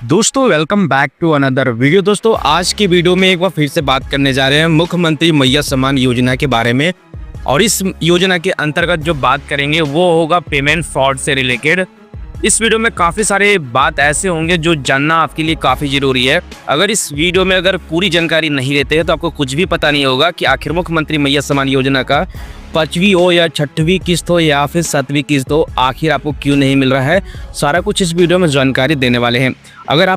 दोस्तों welcome back to another video. दोस्तों आज की वीडियो में एक बार फिर से बात करने जा रहे हैं मुख्यमंत्री मैया सम्मान योजना के बारे में। और इस योजना के अंतर्गत जो बात करेंगे वो होगा पेमेंट फ्रॉड से रिलेटेड। इस वीडियो में काफ़ी सारे बात ऐसे होंगे जो जानना आपके लिए काफ़ी ज़रूरी है। अगर इस वीडियो में अगर पूरी जानकारी नहीं लेते हैं तो आपको कुछ भी पता नहीं होगा कि आखिर मुख्यमंत्री मैया सम्मान योजना का 5वीं हो या 6वीं किस्त हो या फिर 7वीं किस्त हो, आखिर आपको क्यों नहीं मिल रहा है। सारा कुछ इस वीडियो में जानकारी देने वाले हैं। अगर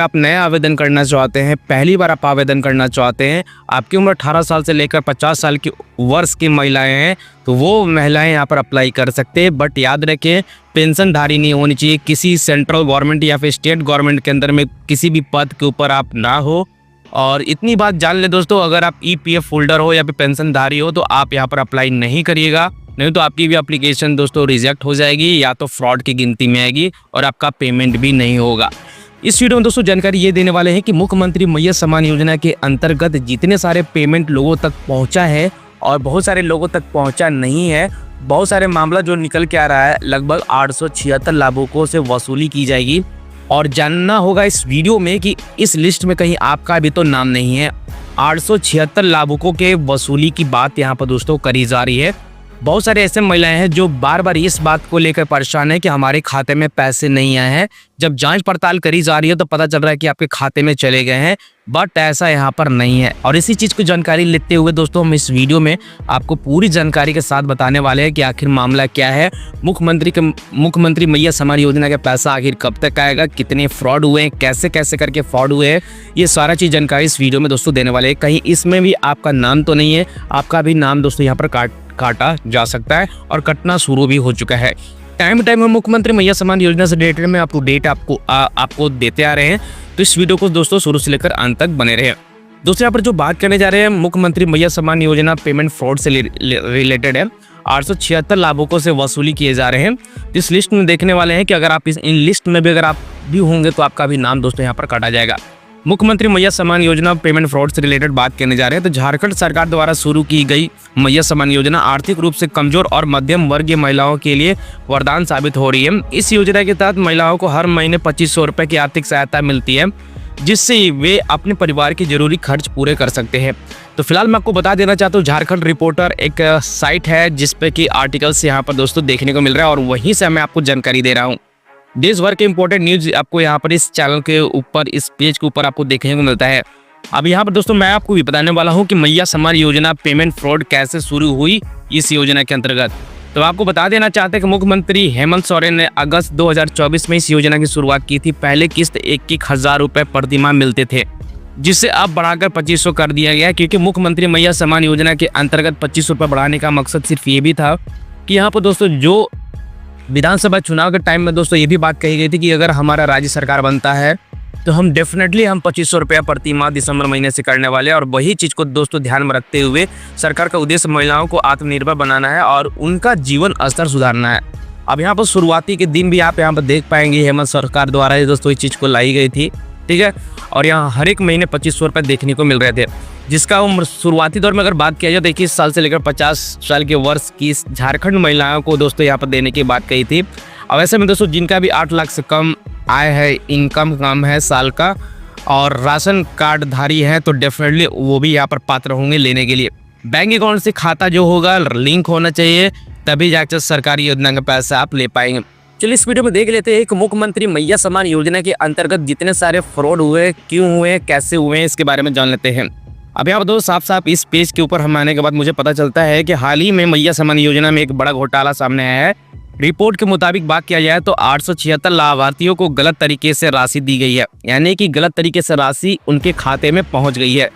आप नया आवेदन करना चाहते हैं, पहली बार आप आवेदन करना चाहते हैं, आपकी उम्र 18 साल से लेकर 50 साल की वर्ष की महिलाएं हैं तो वो महिलाएं यहाँ पर अप्लाई कर सकते हैं। बट याद रखें, पेंशनधारी नहीं होनी चाहिए, किसी सेंट्रल गवर्नमेंट या फिर स्टेट गवर्नमेंट के अंदर में किसी भी पद के ऊपर आप ना हो। और इतनी बात जान ले दोस्तों, अगर आप ईपीएफ होल्डर हो या फिर पेंशनधारी हो तो आप यहाँ पर अप्लाई नहीं करिएगा, नहीं तो आपकी भी एप्लीकेशन दोस्तों रिजेक्ट हो जाएगी या तो फ्रॉड की गिनती में आएगी और आपका पेमेंट भी नहीं होगा। इस वीडियो में दोस्तों जानकारी ये देने वाले हैं कि मुख्यमंत्री मैया सम्मान योजना के अंतर्गत जितने सारे पेमेंट लोगों तक पहुँचा है और बहुत सारे लोगों तक पहुँचा नहीं है, बहुत सारे मामला जो निकल के आ रहा है, लगभग 876 लाभुकों से वसूली की जाएगी। और जानना होगा इस वीडियो में कि इस लिस्ट में कहीं आपका भी तो नाम नहीं है। 876 लाभुकों के वसूली की बात यहाँ पर दोस्तों करी जा रही है। बहुत सारे ऐसे महिलाएं हैं जो बार बार इस बात को लेकर परेशान है कि हमारे खाते में पैसे नहीं आए हैं। जब जांच पड़ताल करी जा रही है तो पता चल रहा है कि आपके खाते में चले गए हैं, बट ऐसा यहाँ पर नहीं है। और इसी चीज़ की जानकारी लेते हुए दोस्तों हम इस वीडियो में आपको पूरी जानकारी के साथ बताने वाले हैं कि आखिर मामला क्या है, मुख्यमंत्री मैया सम्मान योजना का पैसा आखिर कब तक आएगा, कितने फ्रॉड हुए हैं, कैसे कैसे करके फ्रॉड हुए हैं, ये सारा चीज़ जानकारी इस वीडियो में दोस्तों देने वाले हैं। कहीं इसमें भी आपका नाम तो नहीं है, आपका भी नाम दोस्तों यहाँ पर काटा जा सकता है और कटना शुरू भी हो चुका है। टाइम टाइम हम मुख्यमंत्री मैया सम्मान योजना से रिलेटेड में आपको देते आ रहे हैं, तो इस वीडियो को दोस्तों शुरू से लेकर अंत तक बने रहे। दोस्तों यहाँ पर जो बात करने जा रहे हैं मुख्यमंत्री मैया सम्मान योजना पेमेंट फ्रॉड से रिलेटेड है। 876 लाभुकों से वसूली किए जा रहे हैं। इस लिस्ट में देखने वाले हैं कि अगर आप इन लिस्ट में भी अगर आप भी होंगे तो आपका भी नाम दोस्तों यहाँ पर काटा जाएगा। मुख्यमंत्री मैया सम्मान योजना पेमेंट फ्रॉड से रिलेटेड बात करने जा रहे हैं। तो झारखंड सरकार द्वारा शुरू की गई मैया सम्मान योजना आर्थिक रूप से कमजोर और मध्यम वर्गीय महिलाओं के लिए वरदान साबित हो रही है। इस योजना के तहत महिलाओं को हर महीने 2500 रुपये की आर्थिक सहायता मिलती है, जिससे वे अपने परिवार के जरूरी खर्च पूरे कर सकते हैं। तो फिलहाल मैं आपको बता देना चाहता हूँ, झारखंड रिपोर्टर एक साइट है जिसपे कि आर्टिकल्स यहाँ पर दोस्तों देखने को मिल रहा है और वहीं से मैं आपको जानकारी दे रहा हूँ। देश भर के इंपॉर्टेंट न्यूज आपको यहाँ पर इस चैनल के ऊपर, इस पेज के ऊपर आपको देखने को मिलता है। अब यहाँ पर दोस्तों मैं आपको भी बताने वाला हूँ कि मैया सम्मान योजना पेमेंट फ्रॉड कैसे शुरू हुई इस योजना के अंतर्गत। तो आपको बता देना चाहते हैं कि मुख्यमंत्री हेमंत सोरेन ने अगस्त 2024 में इस योजना की शुरुआत की थी। पहले किस्त 21,000 रुपये प्रतिमाह मिलते थे, जिसे अब बढ़ाकर 2500 कर दिया गया, क्योंकि मुख्यमंत्री मैया सम्मान योजना के अंतर्गत 2500 रुपये बढ़ाने का मकसद सिर्फ ये भी था कि यहाँ पर दोस्तों जो विधानसभा चुनाव के टाइम में दोस्तों ये भी बात कही गई थी कि अगर हमारा राज्य सरकार बनता है तो हम 2500 रुपया प्रति माह दिसंबर महीने से करने वाले हैं। और वही चीज़ को दोस्तों ध्यान में रखते हुए सरकार का उद्देश्य महिलाओं को आत्मनिर्भर बनाना है और उनका जीवन स्तर सुधारना है। अब यहाँ पर शुरुआती के दिन भी आप यहाँ पर देख पाएंगे हेमंत सरकार द्वारा दोस्तों इस चीज़ को लाई गई थी, ठीक है। और यहाँ हर एक महीने 2500 रुपये देखने को मिल रहे थे, जिसका उम्र शुरुआती दौर में अगर बात किया जाए तो 21 साल से लेकर 50 साल के वर्ष की झारखंड महिलाओं को दोस्तों यहाँ पर देने की बात कही थी। अब ऐसे में दोस्तों जिनका भी 8 लाख से कम आय है, इनकम कम है साल का, और राशन कार्ड धारी है तो डेफिनेटली वो भी यहाँ पर पात्र होंगे लेने के लिए। बैंक अकाउंट से खाता जो होगा लिंक होना चाहिए, तभी जाकर सरकारी योजना का पैसा आप ले पाएंगे। चलिए इस वीडियो में देख लेते हैं कि मुख्यमंत्री मैया सम्मान योजना के अंतर्गत जितने सारे फ्रॉड हुए, क्यों हुए, कैसे हुए, इसके बारे में जान लेते हैं। अब यहाँ पर दोस्तों साफ साफ इस पेज के ऊपर हम आने के बाद मुझे पता चलता है कि हाल ही में मैया सम्मान योजना में एक बड़ा घोटाला सामने आया है। रिपोर्ट के मुताबिक बात किया जाए तो 876 लाभार्थियों को गलत तरीके से राशि दी गई है, यानी कि गलत तरीके से राशि उनके खाते में पहुंच गई है,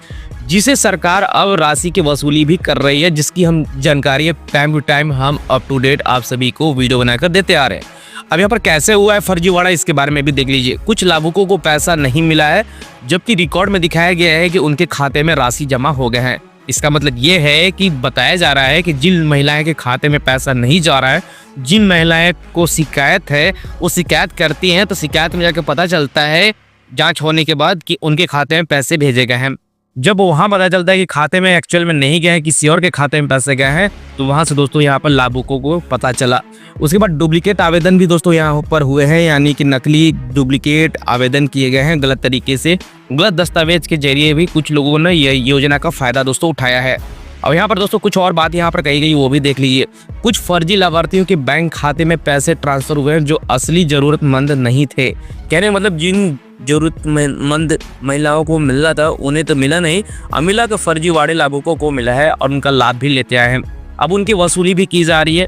जिसे सरकार अब राशि की वसूली भी कर रही है, जिसकी हम जानकारी टाइम टू टाइम हम अप टू डेट आप सभी को वीडियो बनाकर देते आ रहे हैं। अब यहाँ पर कैसे हुआ है फर्जीवाड़ा, इसके बारे में भी देख लीजिए। कुछ लाभुकों को पैसा नहीं मिला है, जबकि रिकॉर्ड में दिखाया गया है कि उनके खाते में राशि जमा हो गए हैं। इसका मतलब ये है कि बताया जा रहा है कि जिन महिलाएं के खाते में पैसा नहीं जा रहा है, जिन महिलाएं को शिकायत है वो शिकायत करती हैं, तो शिकायत में जाकर पता चलता है जांच होने के बाद कि उनके खाते में पैसे भेजे गए हैं। जब वहाँ पता चलता है कि खाते में एक्चुअल में नहीं गए हैं, किसी और के खाते में पैसे गए हैं, तो वहाँ से दोस्तों यहाँ पर लाभुकों को पता चला। उसके बाद डुप्लीकेट आवेदन भी दोस्तों यहाँ पर हुए हैं, यानी कि नकली डुप्लीकेट आवेदन किए गए हैं। गलत तरीके से गलत दस्तावेज के जरिए भी कुछ लोगों ने यह योजना का फायदा दोस्तों उठाया है। और यहाँ पर दोस्तों कुछ और बात यहाँ पर कही गई, वो भी देख लीजिए। कुछ फर्जी लाभार्थियों के बैंक खाते में पैसे ट्रांसफर हुए हैं जो असली जरूरतमंद नहीं थे। कहने मतलब जिन जरूरतमंद महिलाओं को मिल रहा था उन्हें तो मिला नहीं, अमिला के फर्जीवाड़े लाभुकों को मिला है और उनका लाभ भी लेते आए हैं। अब उनकी वसूली भी की जा रही है।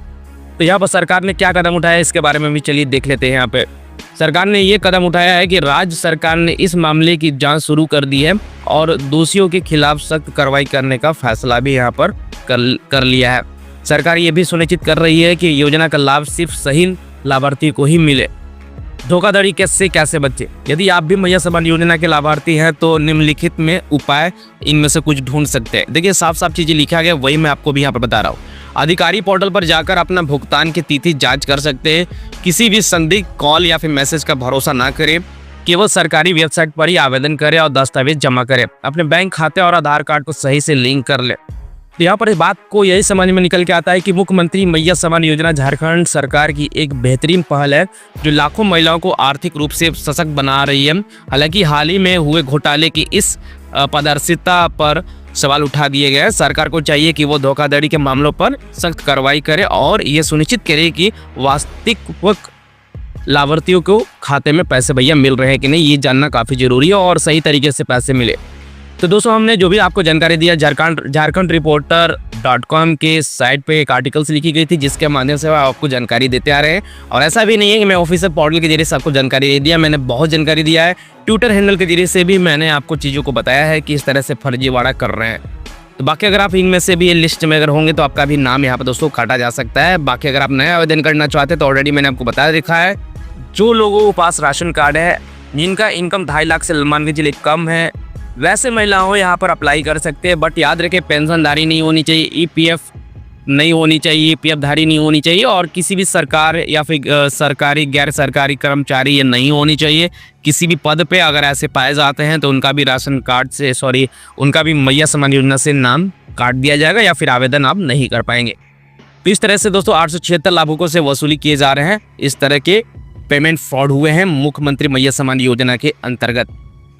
तो यहाँ पर सरकार ने क्या कदम उठाया इसके बारे में भी चलिए देख लेते हैं। यहाँ पे सरकार ने ये कदम उठाया है कि राज्य सरकार ने इस मामले की जांच शुरू कर दी है और दोषियों के खिलाफ सख्त कार्रवाई करने का फैसला भी यहाँ पर कर लिया है। सरकार ये भी सुनिश्चित कर रही है कि योजना का लाभ सिर्फ सही लाभार्थी को ही मिले। धोखाधड़ी से कैसे बचे? यदि आप भी मैया सम्मान योजना के लाभार्थी हैं तो निम्नलिखित में उपाय इनमें से कुछ ढूंढ सकते हैं। देखिए साफ साफ चीजें लिखा गया, वही मैं आपको भी यहाँ पर बता रहा हूँ। अधिकारी पोर्टल पर जाकर अपना भुगतान की तिथि जांच कर सकते हैं। किसी भी संदिग्ध कॉल या फिर मैसेज का भरोसा ना करें। केवल सरकारी वेबसाइट पर ही आवेदन करें और दस्तावेज जमा करें। अपने बैंक खाते और आधार कार्ड को सही से लिंक कर ले। तो यहाँ पर इस बात को यही समझ में निकल के आता है कि मुख्यमंत्री मैया सम्मान योजना झारखंड सरकार की एक बेहतरीन पहल है जो लाखों महिलाओं को आर्थिक रूप से सशक्त बना रही है। हालांकि हाल ही में हुए घोटाले की इस पारदर्शिता पर सवाल उठा दिए गए। सरकार को चाहिए कि वो धोखाधड़ी के मामलों पर सख्त कार्रवाई करे और ये सुनिश्चित करे कि वास्तविक लाभार्थियों को खाते में पैसे भैया मिल रहे हैं कि नहीं, ये जानना काफ़ी जरूरी है और सही तरीके से पैसे मिले। तो दोस्तों हमने जो भी आपको जानकारी दिया झारखंड रिपोर्टर.com के साइट पे एक आर्टिकल से लिखी गई थी जिसके माध्यम से आपको जानकारी देते आ रहे हैं। और ऐसा भी नहीं है कि मैं ऑफिशियल पोर्टल के जरिए से आपको जानकारी दे दिया, मैंने बहुत जानकारी दिया है। ट्विटर हैंडल के जरिए से भी मैंने आपको चीज़ों को बताया है कि इस तरह से फर्जीवाड़ा कर रहे हैं। तो बाकी अगर आप इनमें से भी ये लिस्ट में अगर होंगे तो आपका भी नाम यहाँ पर दोस्तों काटा जा सकता है। बाकी अगर आप नया आवेदन करना चाहते हैं तो ऑलरेडी मैंने आपको बता रखा है। जो लोगों के पास राशन कार्ड है, जिनका इनकम 2.5 लाख से मान के चलिए कम है, वैसे महिलाओं यहाँ पर अप्लाई कर सकते हैं। बट याद रखें पेंशनधारी नहीं होनी चाहिए, ईपीएफ नहीं होनी चाहिए, ईपीएफ धारी नहीं होनी चाहिए और किसी भी सरकार या फिर सरकारी गैर सरकारी कर्मचारी ये नहीं होनी चाहिए। किसी भी पद पे अगर ऐसे पाए जाते हैं तो उनका भी राशन कार्ड से उनका भी मैया सम्मान योजना से नाम काट दिया जाएगा या फिर आवेदन आप नहीं कर पाएंगे। तो इस तरह से दोस्तों 876 लाभुकों से वसूली किए जा रहे हैं। इस तरह के पेमेंट फ्रॉड हुए हैं मुख्यमंत्री मैया सम्मान योजना के अंतर्गत।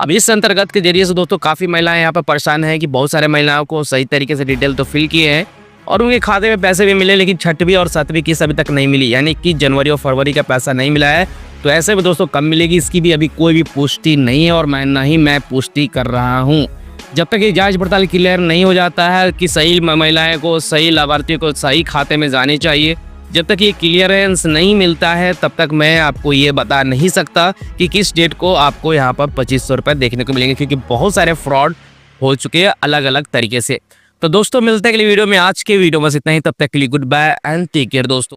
अब इस अंतर्गत के जरिए से दोस्तों काफ़ी महिलाएं यहाँ पर परेशान हैं कि बहुत सारे महिलाओं को सही तरीके से डिटेल तो फिल किए हैं और उनके खाते में पैसे भी मिले, लेकिन 6वीं और 7वीं किस्त अभी तक नहीं मिली, यानी कि जनवरी और फरवरी का पैसा नहीं मिला है। तो ऐसे में दोस्तों कब मिलेगी इसकी भी अभी कोई भी पुष्टि नहीं है और मैं पुष्टि कर रहा हूँ। जब तक ये जांच पड़ताल क्लियर नहीं हो जाता है कि सही महिलाएं को, सही लाभार्थियों को सही खाते में जाने चाहिए, जब तक ये क्लियरेंस नहीं मिलता है तब तक मैं आपको ये बता नहीं सकता कि किस डेट को आपको यहाँ पर 2500 रुपये देखने को मिलेंगे, क्योंकि बहुत सारे फ्रॉड हो चुके हैं अलग अलग तरीके से। तो दोस्तों मिलते हैं अगली वीडियो में। आज के वीडियो बस इतना ही, तब तक के लिए goodbye and take care दोस्तों।